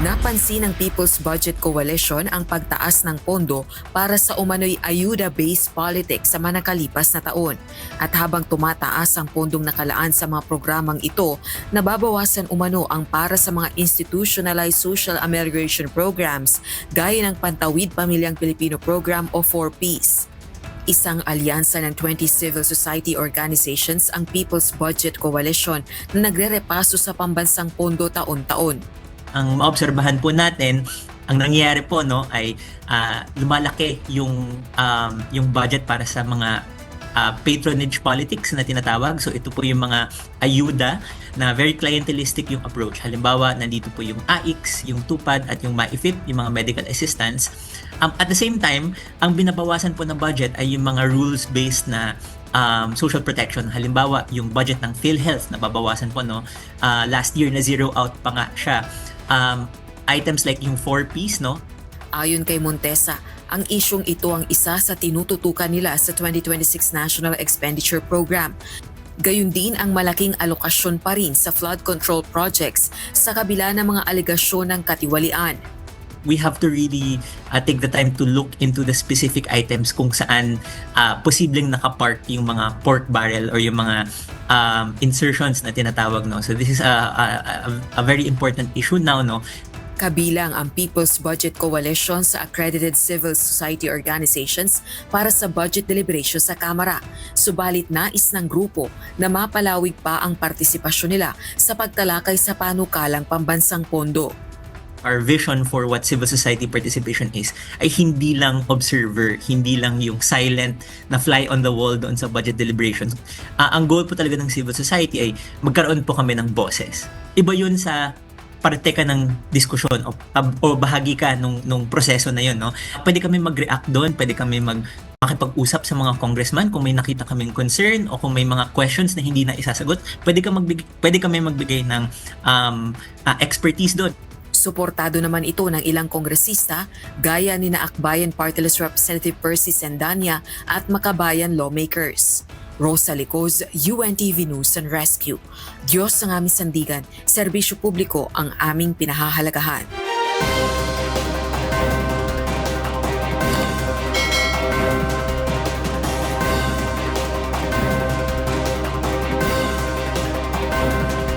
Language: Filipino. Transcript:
Napansin ng People's Budget Coalition ang pagtaas ng pondo para sa umano'y ayuda-based politics sa mga nakalipas na taon. At habang tumataas ang pondong nakalaan sa mga programang ito, nababawasan umano ang para sa mga institutionalized social amelioration programs gaya ng Pantawid Pamilyang Pilipino Program o 4Ps. Isang alyansa ng 20 civil society organizations ang People's Budget Coalition na nagre-repaso sa pambansang pondo taon-taon. Ang maobserbahan po natin, ang nangyayari po ay lumalaki yung budget para sa mga patronage politics na tinatawag. So ito po yung mga ayuda na very clientelistic yung approach. Halimbawa, nandito po yung AIX, yung TUPAD at yung MAIFIP, yung mga medical assistance. At the same time, ang binabawasan po ng budget ay yung mga rules-based na social protection. Halimbawa, yung budget ng PhilHealth na babawasan po last year na zero out pa nga siya. Items like yung 4Ps Ayon kay Montesa, ang isyong ito ang isa sa tinututukan nila sa 2026 National Expenditure Program. Gayun din ang malaking alokasyon pa rin sa flood control projects sa kabila ng mga alegasyon ng katiwalian. We have to really take the time to look into the specific items kung saan posibleng nakapark yung mga pork barrel or yung mga insertions na tinatawag. So this is a very important issue now. Kabilang ang People's Budget Coalition sa accredited civil society organizations para sa budget deliberation sa Kamara. Subalit nais ng grupo na mapalawig pa ang partisipasyon nila sa pagtalakay sa panukalang pambansang pondo. Our vision for what civil society participation is ay hindi lang observer, hindi lang yung silent na fly on the wall doon sa budget deliberations. Ang goal po talaga ng civil society ay magkaroon po kami ng boses. Iba yun sa parte ka ng diskusyon o bahagi ka nung proseso na yun. Pwede kami mag-react doon, pwede kami makipag-usap sa mga congressman kung may nakita kaming concern o kung may mga questions na hindi na isasagot, pwede kami magbigay ng expertise doon. Suportado naman ito ng ilang kongresista gaya ni Akbayan Party List Representative Percy Sendanya at Makabayan lawmakers. Rosa Licoz, UNTV News and Rescue. Diyos ang aming sandigan, serbisyo publiko ang aming pinahahalagahan.